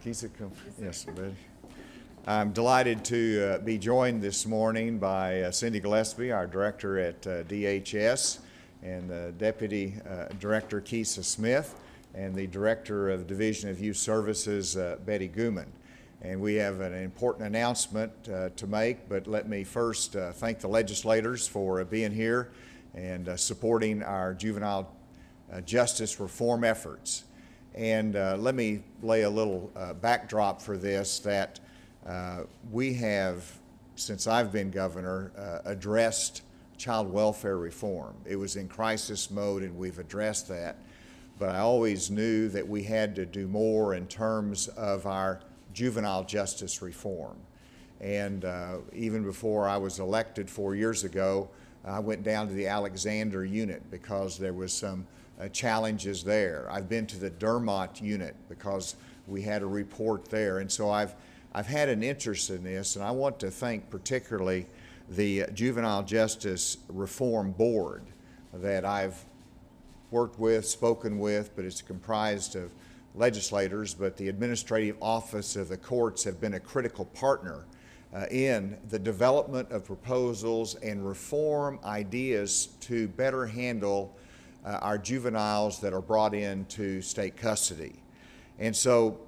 Keisha, come. Yes, Betty. I'm delighted to be joined this morning by Cindy Gillespie, our director at DYS, and Deputy Director Keisha Smith, and the Director of Division of Youth Services, Betty Gooman. And we have an important announcement to make, but let me first thank the legislators for being here and supporting our juvenile justice reform efforts. And let me lay a little backdrop for this, that we have, since I've been governor, addressed child welfare reform. It was in crisis mode and we've addressed that, but I always knew that we had to do more in terms of our juvenile justice reform. And even before I was elected 4 years ago, I went down to the Alexander unit because there was some challenges there. I've been to the Dermott unit because we had a report there. And so I've had an interest in this, and I want to thank particularly the Juvenile Justice Reform Board that I've worked with, spoken with, but it's comprised of legislators, but the Administrative Office of the Courts have been a critical partner in the development of proposals and reform ideas to better handle our juveniles that are brought into state custody. And so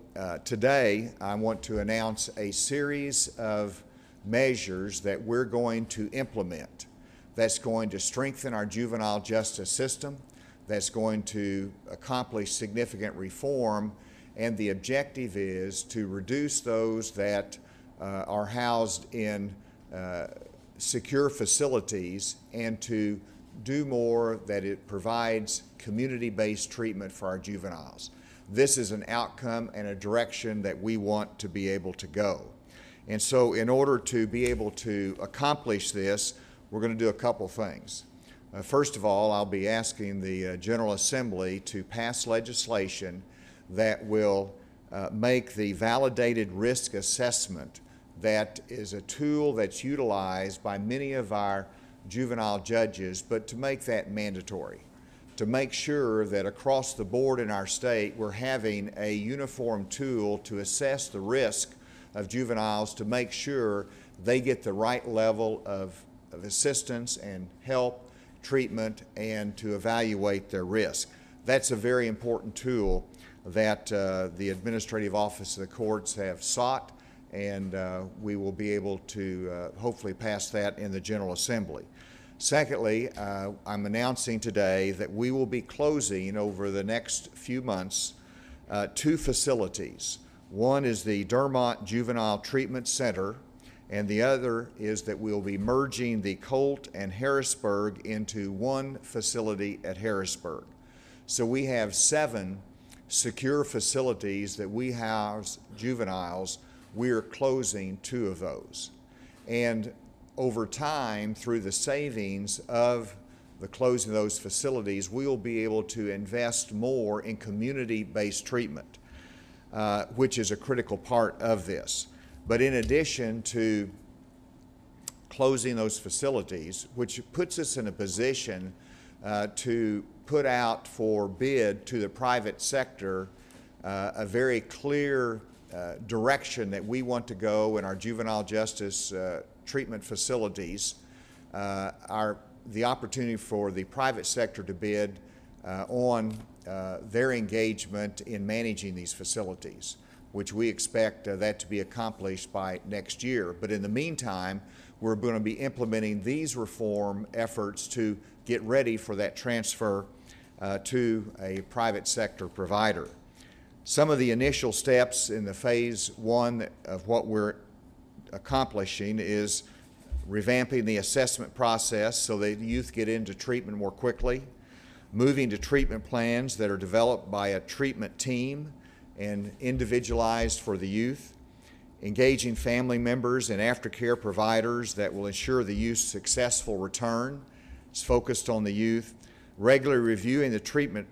today I want to announce a series of measures that we're going to implement that's going to strengthen our juvenile justice system, that's going to accomplish significant reform, and the objective is to reduce those that are housed in secure facilities and to do more that it provides community-based treatment for our juveniles. This is an outcome and a direction that we want to be able to go. And so in order to be able to accomplish this, we're going to do a couple things. First of all, I'll be asking the General Assembly to pass legislation that will make the validated risk assessment, that is a tool that's utilized by many of our juvenile judges, but to make that mandatory, to make sure that across the board in our state we're having a uniform tool to assess the risk of juveniles, to make sure they get the right level of assistance and help, treatment, and to evaluate their risk. That's a very important tool that the Administrative Office of the Courts have sought, and we will be able to hopefully pass that in the General Assembly. Secondly, I'm announcing today that we will be closing over the next few months 2 facilities. One is the Dermott Juvenile Treatment Center, and the other is that we'll be merging the Colt and Harrisburg into one facility at Harrisburg. So we have 7 secure facilities that we house juveniles. We are closing 2 of those. And over time, through the savings of the closing of those facilities, we will be able to invest more in community-based treatment, which is a critical part of this. But in addition to closing those facilities, which puts us in a position to put out for bid to the private sector a very clear direction that we want to go in our juvenile justice treatment facilities, the opportunity for the private sector to bid on their engagement in managing these facilities, which we expect that to be accomplished by next year. But in the meantime, we're going to be implementing these reform efforts to get ready for that transfer to a private sector provider. Some of the initial steps in the phase 1 of what we're accomplishing is revamping the assessment process so that youth get into treatment more quickly, moving to treatment plans that are developed by a treatment team and individualized for the youth, engaging family members and aftercare providers that will ensure the youth's successful return. It's focused on the youth, regularly reviewing the treatment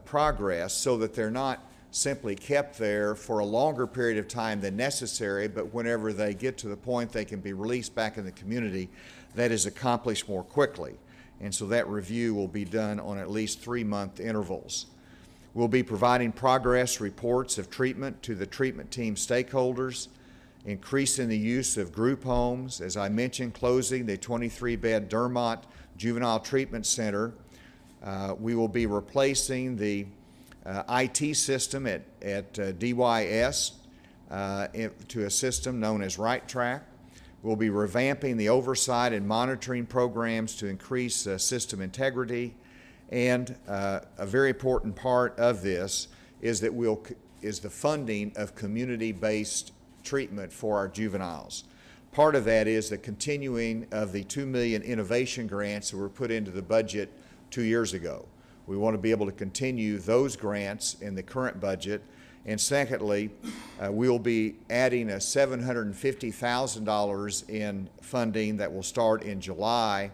progress so that they're not simply kept there for a longer period of time than necessary, but whenever they get to the point they can be released back in the community, that is accomplished more quickly. And so that review will be done on at least 3-month intervals. We'll be providing progress reports of treatment to the treatment team stakeholders, increasing the use of group homes, as I mentioned, closing the 23-bed Dermott Juvenile Treatment Center. We will be replacing the IT system at DYS to a system known as Right Track. We'll be revamping the oversight and monitoring programs to increase system integrity. And a very important part of this is that is the funding of community-based treatment for our juveniles. Part of that is the continuing of the $2 million innovation grants that were put into the budget 2 years ago. We want to be able to continue those grants in the current budget. And secondly, we'll be adding a $750,000 in funding that will start in July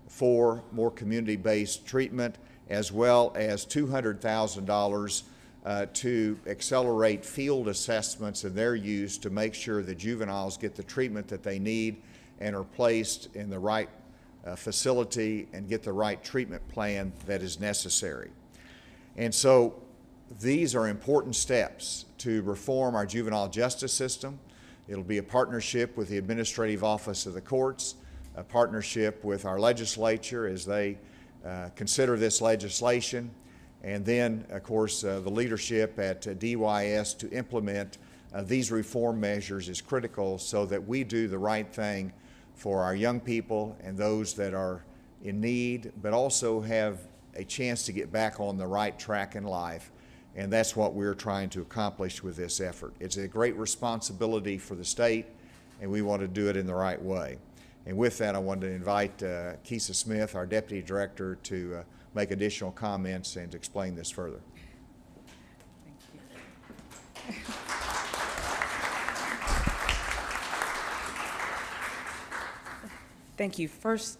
for more community-based treatment, as well as $200,000 to accelerate field assessments and their use to make sure that juveniles get the treatment that they need and are placed in the right facility and get the right treatment plan that is necessary. And so these are important steps to reform our juvenile justice system. It'll be a partnership with the Administrative Office of the Courts, a partnership with our legislature as they consider this legislation, and then, of course, the leadership at DYS to implement these reform measures is critical so that we do the right thing for our young people and those that are in need, but also have a chance to get back on the right track in life. And that's what we're trying to accomplish with this effort. It's a great responsibility for the state, and we want to do it in the right way. And with that, I wanted to invite Keisa Smith, our Deputy Director, to make additional comments and to explain this further. Thank you. Thank you.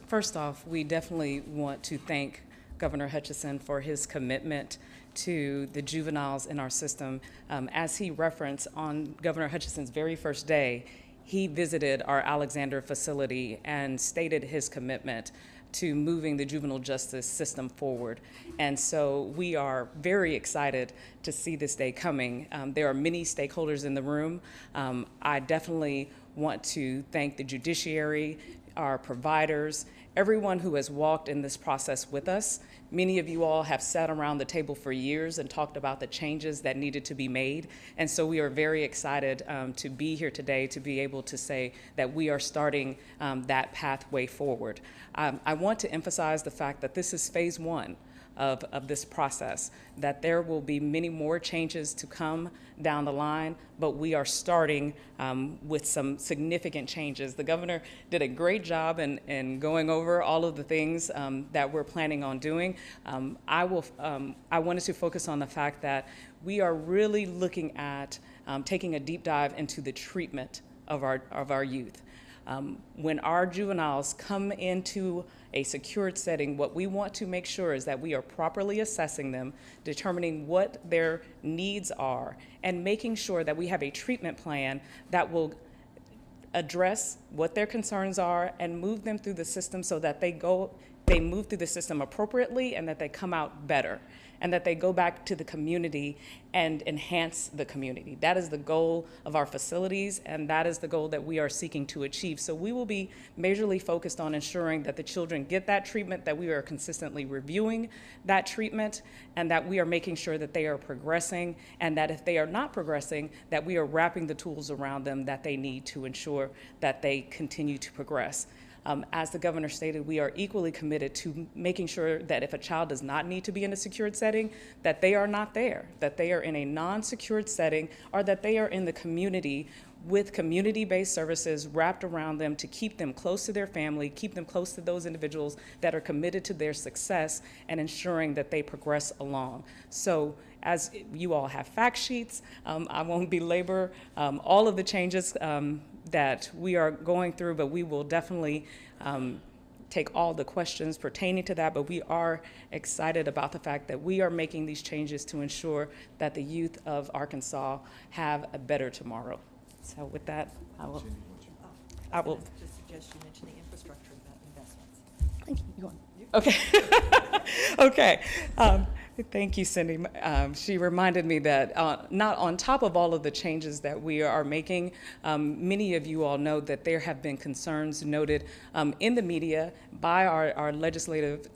First off, we definitely want to thank Governor Hutchinson for his commitment to the juveniles in our system. As he referenced, on Governor Hutchinson's very first day, he visited our Alexander facility and stated his commitment to moving the juvenile justice system forward. And so we are very excited to see this day coming. There are many stakeholders in the room. I definitely want to thank the judiciary, our providers, everyone who has walked in this process with us. Many of you all have sat around the table for years and talked about the changes that needed to be made. And so we are very excited to be here today to be able to say that we are starting that pathway forward. I want to emphasize the fact that this is phase one of this process, that there will be many more changes to come down the line, but we are starting with some significant changes. The governor did a great job in going over all of the things that we're planning on doing. I wanted to focus on the fact that we are really looking at taking a deep dive into the treatment of our youth. When our juveniles come into a secured setting, what we want to make sure is that we are properly assessing them, determining what their needs are, and making sure that we have a treatment plan that will address what their concerns are and move them through the system so that they move through the system appropriately and that they come out better, and that they go back to the community and enhance the community. That is the goal of our facilities, and that is the goal that we are seeking to achieve. So we will be majorly focused on ensuring that the children get that treatment, that we are consistently reviewing that treatment, and that we are making sure that they are progressing, and that if they are not progressing, that we are wrapping the tools around them that they need to ensure that they continue to progress. As the governor stated, we are equally committed to making sure that if a child does not need to be in a secured setting, that they are not there, that they are in a non-secured setting, or that they are in the community with community-based services wrapped around them to keep them close to their family, keep them close to those individuals that are committed to their success and ensuring that they progress along. So as you all have fact sheets, I won't belabor all of the changes that we are going through, but we will definitely take all the questions pertaining to that. But we are excited about the fact that we are making these changes to ensure that the youth of Arkansas have a better tomorrow. So with that, I will just suggest you mention the infrastructure investments. Thank you. Okay. Okay. Thank you, Cindy. She reminded me that not on top of all of the changes that we are making, many of you all know that there have been concerns noted in the media by our legislative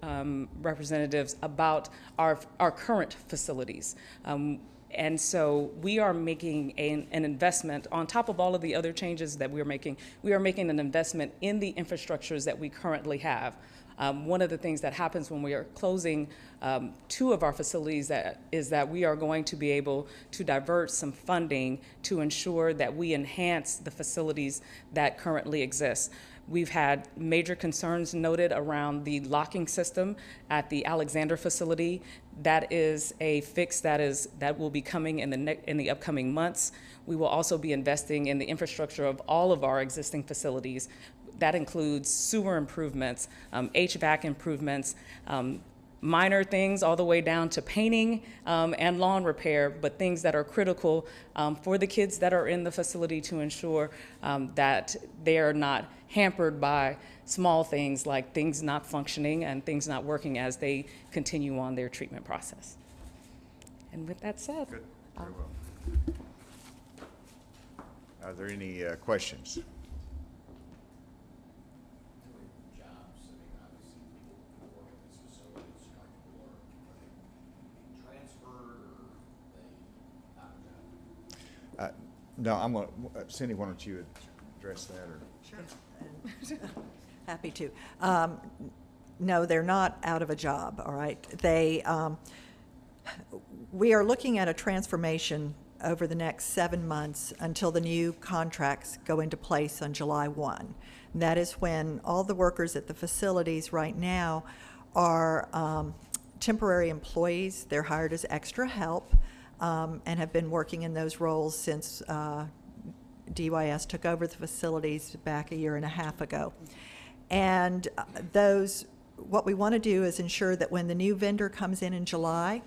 representatives about our current facilities. And so we are making an investment on top of all of the other changes that we are making an investment in the infrastructures that we currently have. One of the things that happens when we are closing two of our facilities is that we are going to be able to divert some funding to ensure that we enhance the facilities that currently exist. We've had major concerns noted around the locking system at the Alexander facility. That is a fix that will be coming in the upcoming months. We will also be investing in the infrastructure of all of our existing facilities. That includes sewer improvements, HVAC improvements, minor things all the way down to painting and lawn repair, but things that are critical for the kids that are in the facility to ensure that they are not hampered by small things like things not functioning and things not working as they continue on their treatment process. And with that said, Good. Very well. Are there any questions? No, I'm going to, Cindy, why don't you address that? Or? Sure. Happy to. No, they're not out of a job, all right? We are looking at a transformation over the next 7 months until the new contracts go into place on July 1. That is when all the workers at the facilities right now are temporary employees. They're hired as extra help. And have been working in those roles since DYS took over the facilities back 1.5 years ago. And what we want to do is ensure that when the new vendor comes in July,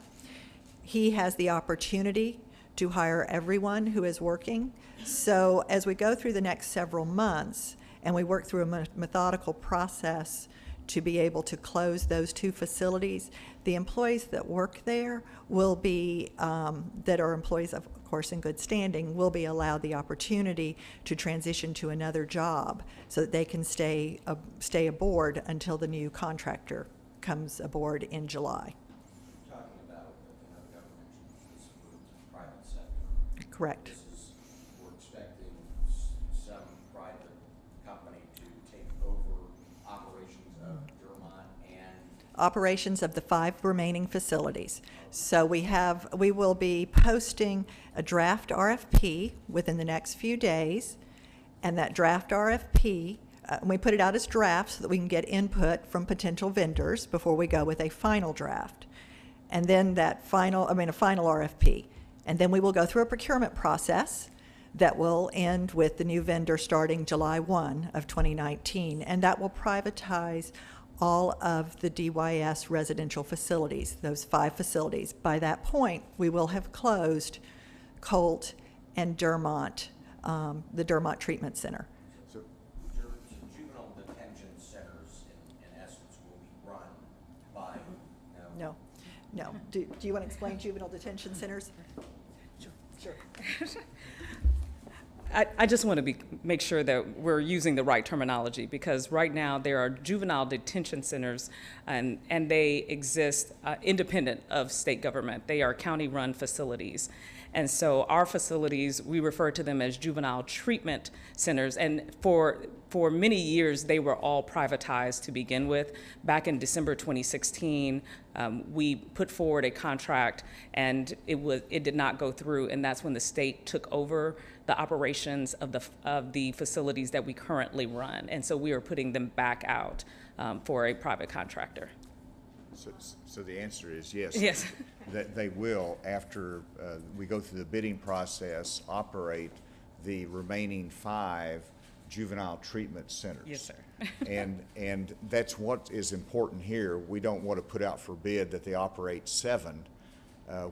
he has the opportunity to hire everyone who is working. So as we go through the next several months and we work through a methodical process to be able to close those two facilities, the employees that work there will be, that are employees of course in good standing, will be allowed the opportunity to transition to another job so that they can stay aboard until the new contractor comes aboard in July. You're talking about government, this includes private sector. Correct. We're expecting some private company to take over operations of Dermont and Operations of the 5 remaining facilities. So we will be posting a draft RFP within the next few days, and that draft RFP, we put it out as draft so that we can get input from potential vendors before we go with a final draft. And then a final RFP. And then we will go through a procurement process that will end with the new vendor starting July 1 of 2019, and that will privatize all of the DYS residential facilities, those 5 facilities. By that point, we will have closed Colt and Dermont, the Dermont Treatment Center. so juvenile detention centers, in essence, will be run by, No. Do you want to explain juvenile detention centers? Sure. I just want to make sure that we're using the right terminology, because right now there are juvenile detention centers and they exist independent of state government. They are county-run facilities. And so our facilities, we refer to them as juvenile treatment centers. And for many years, they were all privatized to begin with. Back in December 2016, we put forward a contract, and it did not go through. And that's when the state took over the operations of the facilities that we currently run. And so we are putting them back out for a private contractor. So the answer is yes. Yes. That they will, after we go through the bidding process, operate the remaining 5 juvenile treatment centers. Yes, sir. and that's what is important here. We don't want to put out for bid that they operate 7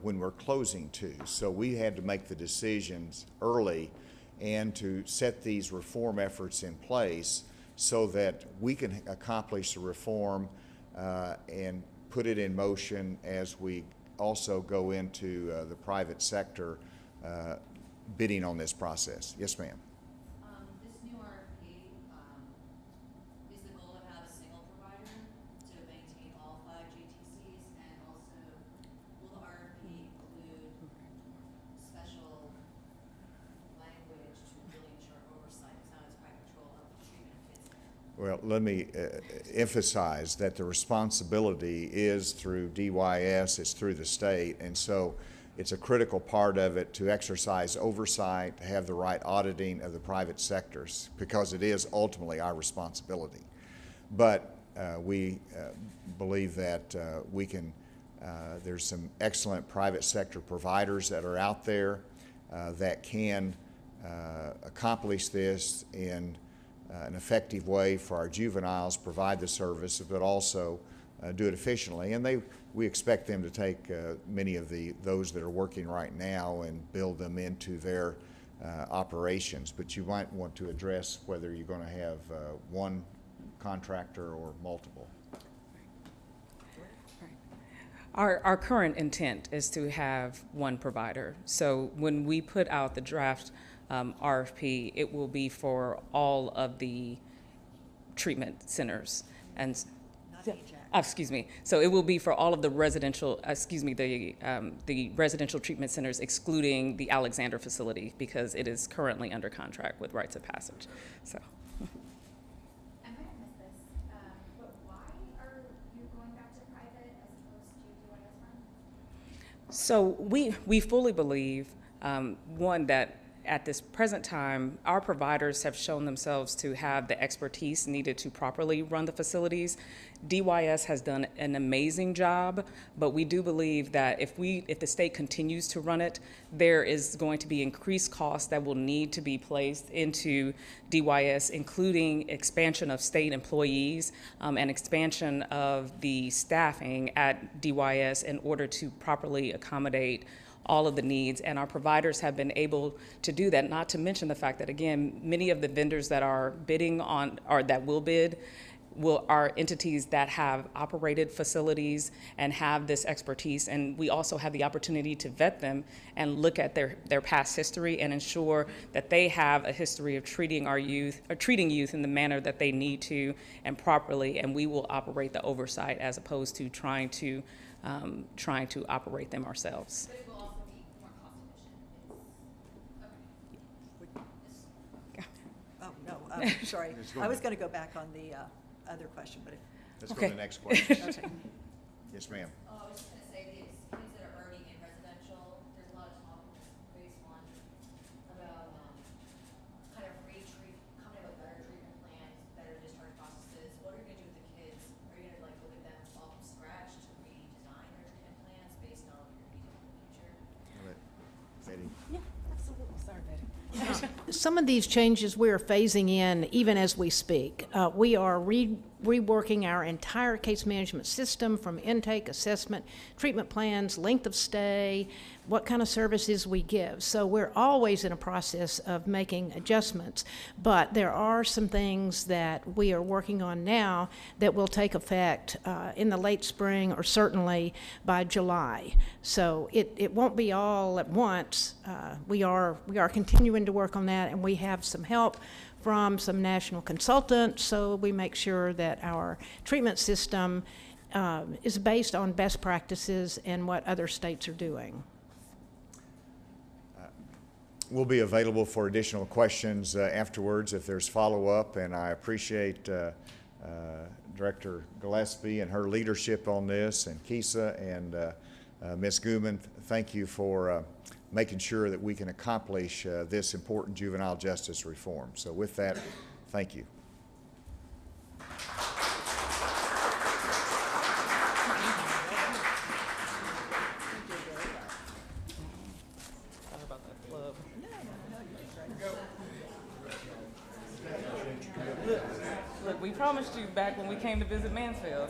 when we're closing 2. So we had to make the decisions early and to set these reform efforts in place so that we can accomplish the reform and put it in motion as we also go into the private sector bidding on this process. Yes, ma'am. This new RFP, is the goal to have a single provider to maintain all 5 GTCs? And also, will the RFP include special language to really ensure oversight? Because now it's private control of the treatment of kids. Well, let me emphasize that the responsibility is through DYS, it's through the state, and so it's a critical part of it to exercise oversight, to have the right auditing of the private sectors, because it is ultimately our responsibility. But we believe that we can, there's some excellent private sector providers that are out there that can accomplish this in an effective way for our juveniles, provide the service, but also do it efficiently. And we expect them to take many of those that are working right now and build them into their operations. But you might want to address whether you're going to have one contractor or multiple. Our current intent is to have one provider. So when we put out the draft RFP, it will be for all of the treatment centers. And Not AJAC. excuse me. So it will be for all of the residential, the residential treatment centers, excluding the Alexander facility, because it is currently under contract with rights of passage. So. I might have missed this, but why are you going back to private as opposed to DYS run? So we fully believe, one, that at this present time, our providers have shown themselves to have the expertise needed to properly run the facilities. DYS has done an amazing job, but we do believe that if the state continues to run it, there is going to be increased costs that will need to be placed into DYS, including expansion of state employees and expansion of the staffing at DYS in order to properly accommodate all of the needs, and our providers have been able to do that, not to mention the fact that, again, many of the vendors that are bidding on, or that will bid, are entities that have operated facilities and have this expertise, and we also have the opportunity to vet them and look at their past history and ensure that they have a history of treating youth in the manner that they need to and properly, and we will operate the oversight as opposed to trying to operate them ourselves. But it will also be more cost efficient. Oh, no, sorry. I was going to go back on the other question, but Let's go Okay. to the next question. okay. Yes, ma'am. I was just gonna say, the kids that are already in residential, there's a lot of talk in phase 1 about kind of coming up with better treatment plans, better discharge processes. What are you gonna do with the kids? Are you gonna look at them all from scratch to redesign their treatment plans based on what you're gonna need in the future? I'll let Betty. Yeah, absolutely. Sorry, Betty. Some of these changes we are phasing in even as we speak. We are reworking our entire case management system, from intake, assessment, treatment plans, length of stay, what kind of services we give. So we're always in a process of making adjustments, but there are some things that we are working on now that will take effect in the late spring or certainly by July. So it won't be all at once. We are continuing to work on that, and we have some help from some national consultants, so we make sure that our treatment system is based on best practices and what other states are doing. We'll be available for additional questions afterwards if there's follow-up, and I appreciate Director Gillespie and her leadership on this, and Kisa and Ms. Gooman. Thank you for making sure that we can accomplish this important juvenile justice reform. So with that, thank you. Sorry about that club. Look, we promised you back when we came to visit Mansfield.